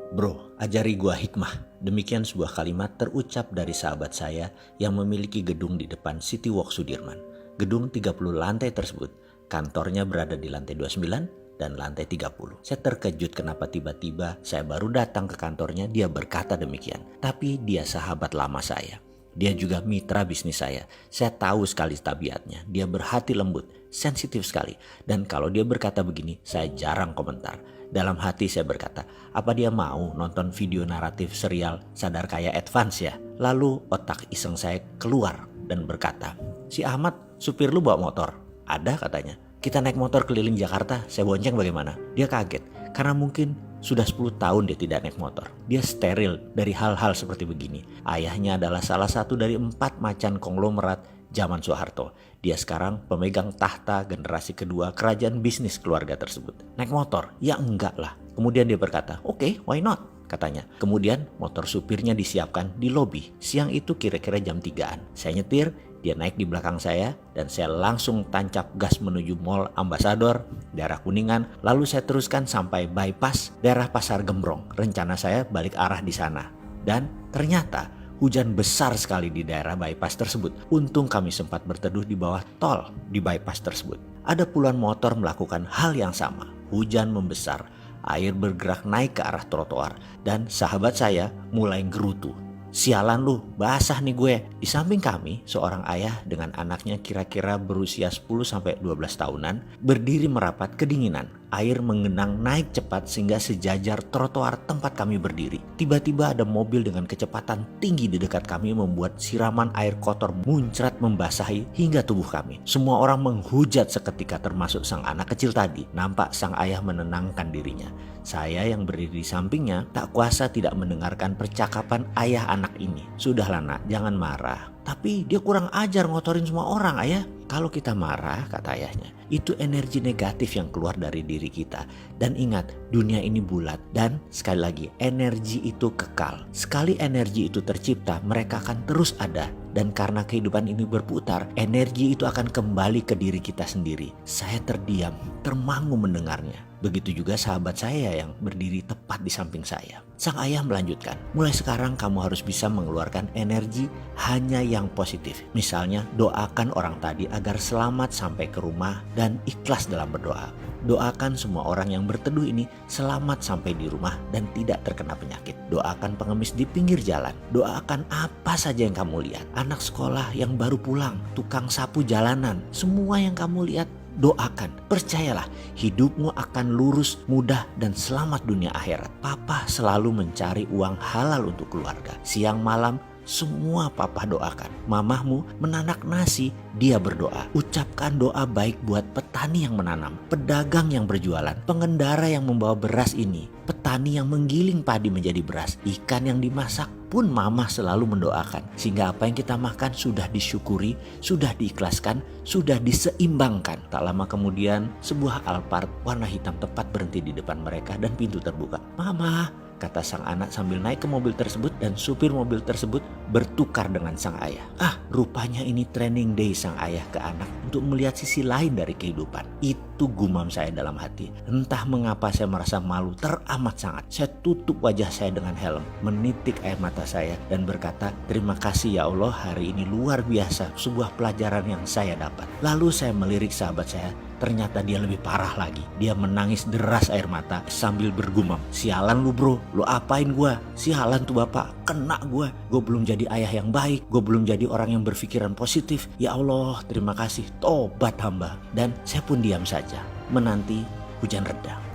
Bro, ajari gua hikmah. Demikian sebuah kalimat terucap dari sahabat saya yang memiliki gedung di depan City Walk Sudirman. Gedung 30 lantai tersebut, kantornya berada di lantai 29 dan lantai 30. Saya terkejut kenapa tiba-tiba saya baru datang ke kantornya dia berkata demikian. Tapi dia sahabat lama saya. Dia juga mitra bisnis saya. Saya tahu sekali tabiatnya. Dia berhati lembut, sensitif sekali. Dan kalau dia berkata begini, saya jarang komentar. Dalam hati saya berkata, apa dia mau nonton video naratif serial Sadar Kaya Advance ya? Lalu otak iseng saya keluar dan berkata, si Ahmad supir lu bawa motor? Ada katanya. Kita naik motor keliling Jakarta, saya bonceng bagaimana? Dia kaget, karena mungkin sudah 10 tahun dia tidak naik motor. Dia steril dari hal-hal seperti begini. Ayahnya adalah salah satu dari 4 macan konglomerat zaman Soeharto. Dia sekarang pemegang tahta generasi kedua kerajaan bisnis keluarga tersebut. Naik motor? Ya enggak lah. Kemudian dia berkata, oke, why not? Katanya. Kemudian motor supirnya disiapkan di lobi. Siang itu kira-kira jam 3-an. Saya nyetir, dia naik di belakang saya dan saya langsung tancap gas menuju Mall Ambassador, daerah Kuningan. Lalu saya teruskan sampai bypass daerah Pasar Gembrong. Rencana saya balik arah di sana. Dan ternyata hujan besar sekali di daerah bypass tersebut. Untung kami sempat berteduh di bawah tol di bypass tersebut. Ada puluhan motor melakukan hal yang sama. Hujan membesar, air bergerak naik ke arah trotoar, dan sahabat saya mulai gerutu. Sialan lu, basah nih gue. Di samping kami, seorang ayah dengan anaknya kira-kira berusia 10-12 tahunan berdiri merapat kedinginan. Air mengenang naik cepat sehingga sejajar trotoar tempat kami berdiri. Tiba-tiba ada mobil dengan kecepatan tinggi di dekat kami membuat siraman air kotor muncrat membasahi hingga tubuh kami. Semua orang menghujat seketika termasuk sang anak kecil tadi. Nampak sang ayah menenangkan dirinya. Saya yang berdiri di sampingnya tak kuasa tidak mendengarkan percakapan ayah anak ini. Sudahlah nak, jangan marah. Tapi dia kurang ajar ngotorin semua orang ayah. Kalau kita marah, kata ayahnya, itu energi negatif yang keluar dari diri kita. Dan ingat, dunia ini bulat. Dan sekali lagi, energi itu kekal. Sekali energi itu tercipta, mereka akan terus ada. Dan karena kehidupan ini berputar, energi itu akan kembali ke diri kita sendiri. Saya terdiam, termangu mendengarnya. Begitu juga sahabat saya yang berdiri tepat di samping saya. Sang ayah melanjutkan, mulai sekarang kamu harus bisa mengeluarkan energi hanya yang positif. Misalnya doakan orang tadi agar selamat sampai ke rumah dan ikhlas dalam berdoa. Doakan semua orang yang berteduh ini selamat sampai di rumah dan tidak terkena penyakit. Doakan pengemis di pinggir jalan. Doakan apa saja yang kamu lihat. Anak sekolah yang baru pulang, tukang sapu jalanan, semua yang kamu lihat, doakan. Percayalah, hidupmu akan lurus, mudah, dan selamat dunia akhirat. Papa selalu mencari uang halal untuk keluarga. Siang malam, semua papa doakan. Mamahmu menanak nasi, dia berdoa. Ucapkan doa baik buat petani yang menanam, pedagang yang berjualan, pengendara yang membawa beras ini, petani yang menggiling padi menjadi beras, ikan yang dimasak pun mamah selalu mendoakan. Sehingga apa yang kita makan sudah disyukuri, sudah diikhlaskan, sudah diseimbangkan. Tak lama kemudian sebuah Alphard warna hitam tepat berhenti di depan mereka dan pintu terbuka. Mama, kata sang anak sambil naik ke mobil tersebut, dan supir mobil tersebut bertukar dengan sang ayah. Rupanya ini training day sang ayah ke anak untuk melihat sisi lain dari kehidupan. Itu gumam saya dalam hati. Entah mengapa saya merasa malu teramat sangat. Saya tutup wajah saya dengan helm, menitik air mata saya dan berkata, terima kasih ya Allah, hari ini luar biasa, sebuah pelajaran yang saya dapat. Lalu saya melirik sahabat saya. Ternyata dia lebih parah lagi. Dia menangis deras air mata sambil bergumam, sialan lu bro, lu apain gua? Sialan tuh bapak, kena gua. Gua belum jadi ayah yang baik, gua belum jadi orang yang berpikiran positif. Ya Allah, terima kasih, tobat hamba. Dan saya pun diam saja menanti hujan reda.